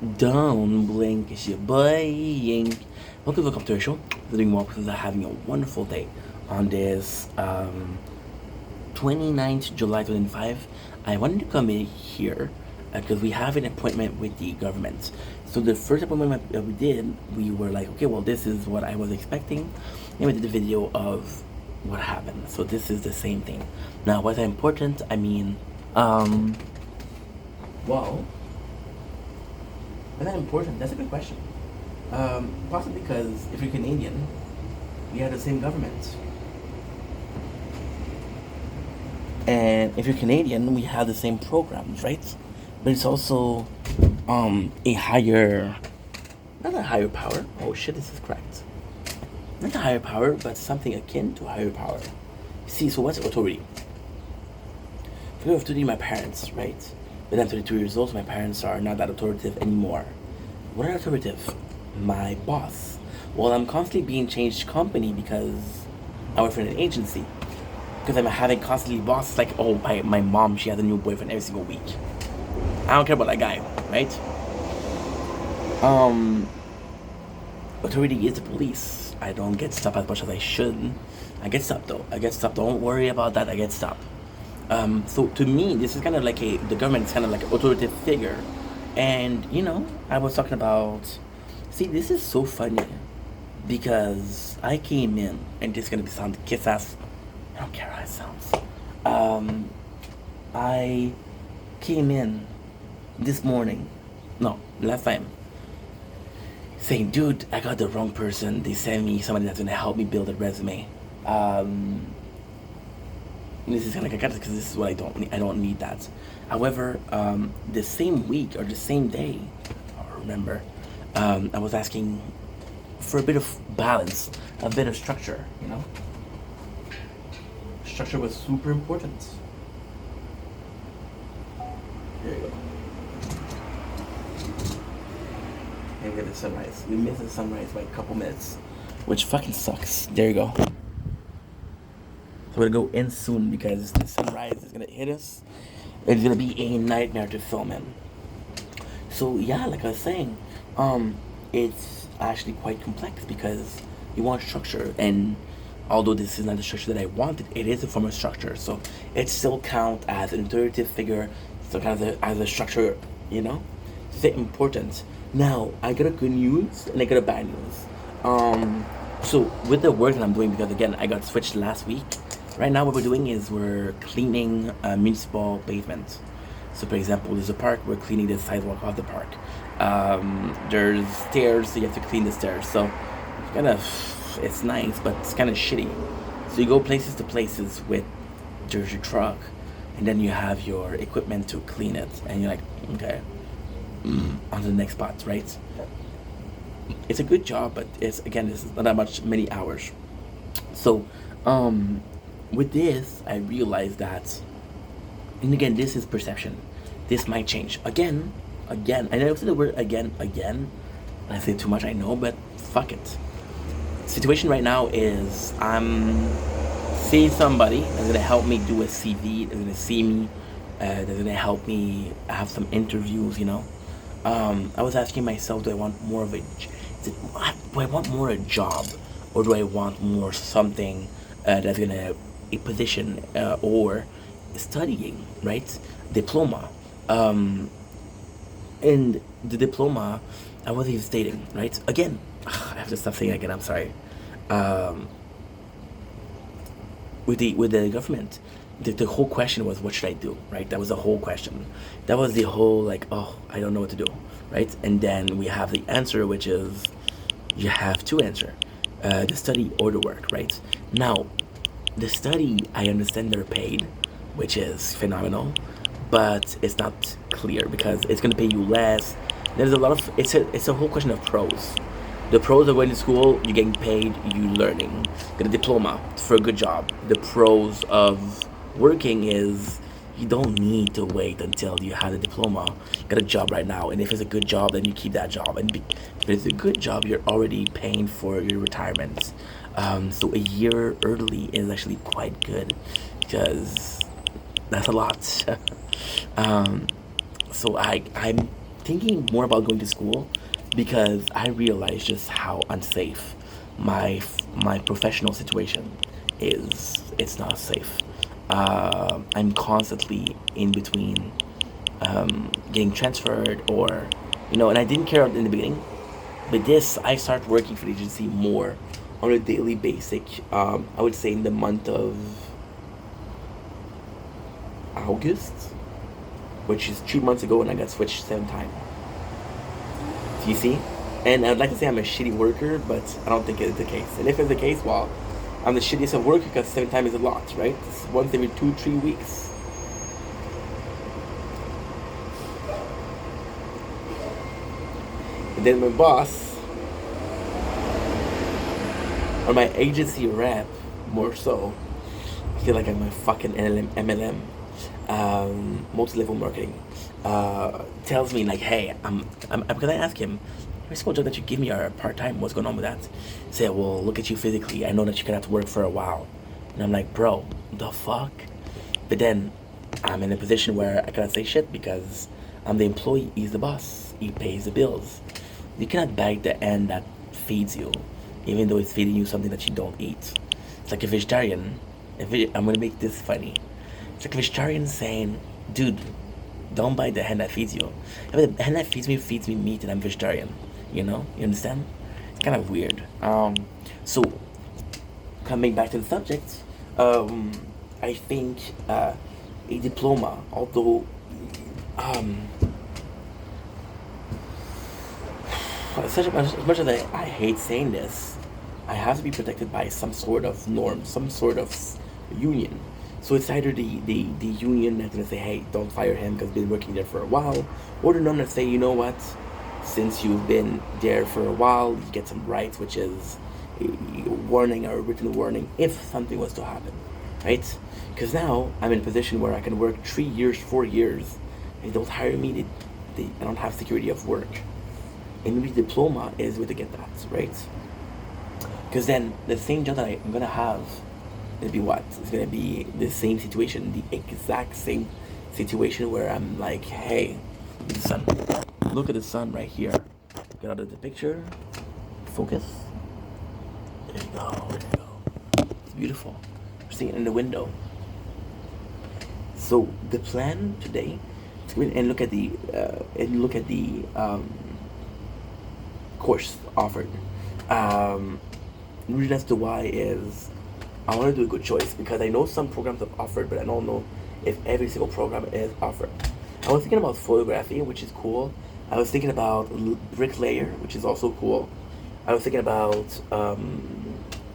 Don't blink, it's your boy Yink. Welcome to our show. Doing well because I'm having a wonderful day on this 29th July 2005. I wanted to come in here because we have an appointment with the government. So the first appointment that we did, we were like, okay, well, this is what I was expecting. And we did a video of what happened. So this is the same thing. Now, what's important? Well, is that important? That's a good question. Possibly because if you're Canadian, we have the same government. And if you're Canadian, we have the same programs, right? But it's also a higher, not a higher power. Oh shit, this is correct. Not a higher power, but something akin to a higher power. See, so what's authority? For me, authority, my parents, right? But I'm 32 years old, so my parents are not that authoritative anymore. What are authoritative? My boss. Well, I'm constantly being changed company because I work for an agency. Because I'm having constantly bosses like, oh, my mom, she has a new boyfriend every single week. I don't care about that guy, right? Authority is the police. I don't get stopped as much as I should. I get stopped though. I get stopped. Don't worry about that. I get stopped. So to me, this is kind of like the government is kind of like an authoritative figure. And, I was talking about, see, this is so funny because I came in, and this is going to sound kiss ass. I don't care how it sounds. I came in this morning, no, last time, saying, dude, I got the wrong person. They sent me somebody that's going to help me build a resume. This is kind of like because this is what I don't need that. However, the same week or the same day, I don't remember, I was asking for a bit of balance, a bit of structure. Structure was super important. There you go. And we got the sunrise. We missed the sunrise by a couple minutes, which fucking sucks. There you go. So we're gonna go in soon because the sunrise is gonna hit us. It's gonna be a nightmare to film in. So yeah, like I was saying, it's actually quite complex because you want structure, and although this is not the structure that I wanted, it is a form of structure. So it still counts as an authoritative figure, still counts as a structure. It's important. Now I got a good news and I got a bad news. So with the work that I'm doing, because again I got switched last week. Right now what we're doing is we're cleaning municipal pavement. So for example, there's a park, we're cleaning the sidewalk of the park. There's stairs, so you have to clean the stairs. So it's nice, but it's kind of shitty. So you go places to places with there's your truck, and then you have your equipment to clean it, and you're like, okay, on to the next spot, right? It's a good job, but it's not that many hours. So, with this, I realized that, and again, this is perception. This might change. Again. I know the word again. I say too much, I know, but fuck it. Situation right now is I'm seeing somebody that's going to help me do a CV, that's going to see me, that's going to help me have some interviews, I was asking myself, do I want more of a job, or do I want more something that's gonna a position or studying, right? Diploma. And the diploma, I wasn't even stating, right? Again, I have to stop saying again. I'm sorry. With the government, the whole question was, what should I do, right? That was the whole question. That was the whole I don't know what to do, right? And then we have the answer, which is you have to answer, the study or the work, right? Now, the study, I understand they're paid, which is phenomenal, but it's not clear because it's gonna pay you less. There's a lot of it's a whole question of pros. The pros of going to school, you're getting paid, you learning, get a diploma for a good job. The pros of working is you don't need to wait until you have a diploma. You got a job right now, and if it's a good job, then you keep that job. And if it's a good job, you're already paying for your retirement. So a year early is actually quite good because that's a lot. So I'm thinking more about going to school because I realized just how unsafe my professional situation is. It's not safe. I'm constantly in between getting transferred or and I didn't care in the beginning, but this I start working for the agency more on a daily basic. I would say in the month of August, which is 3 months ago, and I got switched 7 times. Do you see? And I'd like to say I'm a shitty worker, but I don't think it's the case. And if it's the case, well, I'm the shittiest of workers because 7 times is a lot, right? It's once every 2-3 weeks. And then my boss, or my agency rep, more so, I feel like I'm a fucking MLM, multi-level marketing, tells me like, hey, I'm because I ask him, every single job that you give me are part-time, what's going on with that? Say, well, look at you physically, I know that you're gonna have to work for a while. And I'm like, bro, the fuck? But then I'm in a position where I cannot say shit because I'm the employee, he's the boss, he pays the bills. You cannot bag the end that feeds you, even though it's feeding you something that you don't eat. It's like a vegetarian. I'm gonna make this funny. It's like a vegetarian saying, dude, don't buy the hen that feeds you. If the hen that feeds me meat and I'm vegetarian. You understand? It's kind of weird. So, coming back to the subject, I think a diploma, although as much as I hate saying this, I have to be protected by some sort of norm, some sort of union. So it's either the union that's going to say, hey, don't fire him because he's been working there for a while, or the norm that say, you know what, since you've been there for a while, you get some rights, which is a warning or a written warning if something was to happen, right? Because now I'm in a position where I can work 3 years, 4 years, they don't hire me, I don't have security of work. And maybe diploma is where to get that, right? Because then the same job that I'm gonna have, it'll be what? It's gonna be the same situation, the exact same situation where I'm like, hey, the sun. Look at the sun right here. Get out of the picture. Focus. There you go. There you go. It's beautiful. You're seeing it in the window. So the plan today is to go in and look at the course offered. The reason as to why is I want to do a good choice because I know some programs have offered, but I don't know if every single program is offered. I was thinking about photography, which is cool. I was thinking about bricklayer, which is also cool. I was thinking about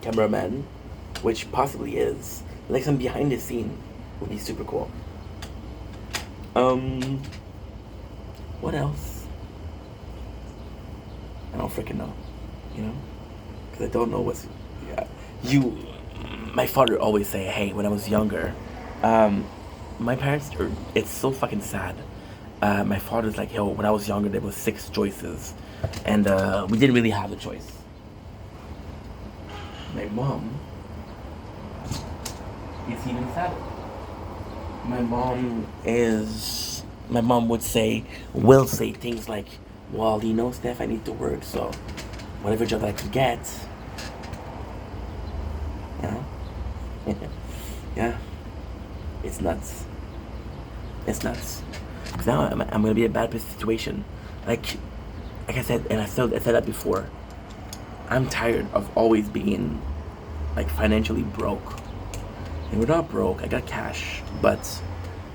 cameraman, which possibly is like some behind the scene would be super cool. What else? I don't freaking know, because I don't know what's. Yeah, my father always say, hey, when I was younger, my parents it's so fucking sad. My father's like, yo, when I was younger, there was 6 choices, and we didn't really have a choice. My mom is even sadder. My mom will say things like, well, Steph, I need to work, so whatever job I can get, yeah, it's nuts. It's nuts. Because now I'm gonna be in a bad situation. Like I said, and I said that before. I'm tired of always being like financially broke. And we're not broke. I got cash, but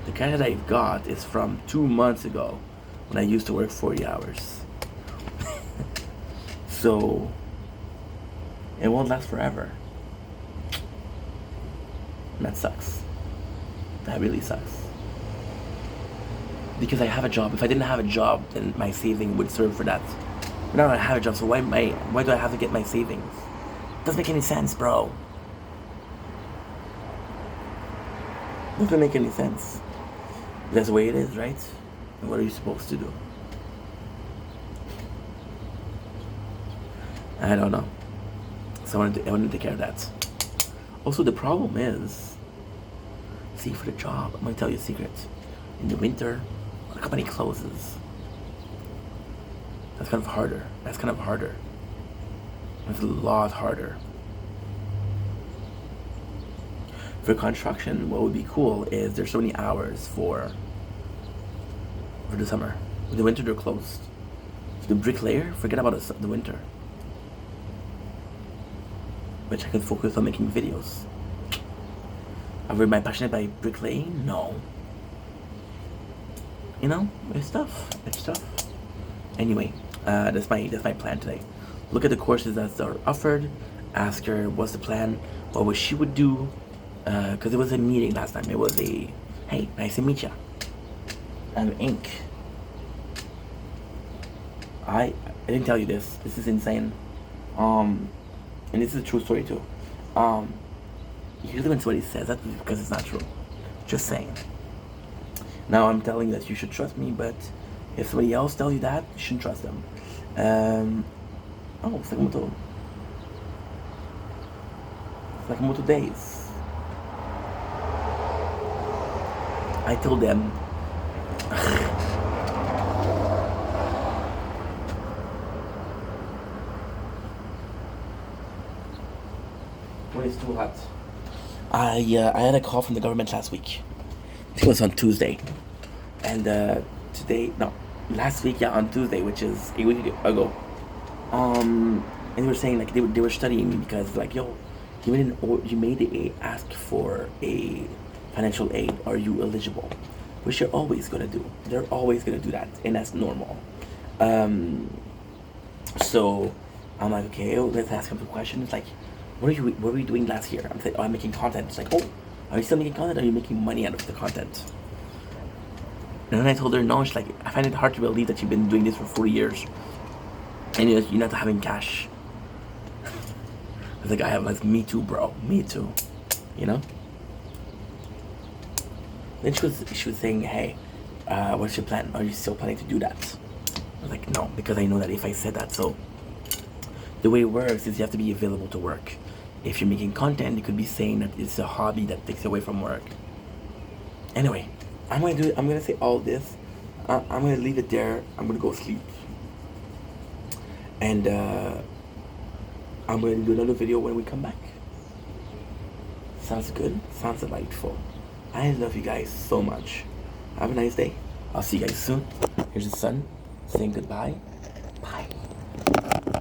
the cash that I got is from 2 months ago when I used to work 40 hours. So it won't last forever. And that sucks. That really sucks. Because I have a job. If I didn't have a job, then my saving would serve for that. But now I have a job, so why do I have to get my savings? Doesn't make any sense, bro. Doesn't make any sense. That's the way it is, right? And what are you supposed to do? I don't know. So I want to take care of that. Also, the problem is, see, for the job, I'm going to tell you a secret. In the winter, the company closes. That's kind of harder. That's a lot harder. For construction, what would be cool is there's so many hours for the summer. In the winter, they're closed. So the bricklayer, forget about the winter. Which I can focus on making videos. Am I passionate by bricklaying? No. You know, it's tough. Anyway, that's my plan today. Look at the courses that are offered. Ask her what's the plan, what she would do. Because it was a meeting last time. It was a, hey, nice to meet ya. I'm Ink. I didn't tell you this. This is insane. And this is a true story too. Usually when somebody says that, it's because it's not true. Just saying. Now I'm telling you that you should trust me, but if somebody else tells you that, you shouldn't trust them. Sakamoto. Sakamoto days. I told them. When it's too hot. I had a call from the government last week. It was on Tuesday, and last week, on Tuesday, which is a week ago. And they were saying like they were studying me because like, yo, you made a ask for a financial aid. Are you eligible? Which you're always gonna do. They're always gonna do that, and that's normal. So I'm like, okay, let's ask him some questions. Like, what were you doing last year? I'm saying, I'm making content. It's like, oh, are you still making content? Or are you making money out of the content? And then I told her, no. She's like, I find it hard to believe that you've been doing this for 40 years, and you're not having cash. I was like, I have, like, me too, bro. Me too. You know? Then she was saying, hey, what's your plan? Are you still planning to do that? I was like, no, because I know that if I said that, so the way it works is you have to be available to work. If you're making content, you could be saying that it's a hobby that takes away from work. Anyway, I'm gonna say all this. I'm gonna leave it there. I'm gonna go sleep. And I'm gonna do another video when we come back. Sounds good? Sounds delightful. I love you guys so much. Have a nice day. I'll see you guys soon. Here's the sun saying goodbye.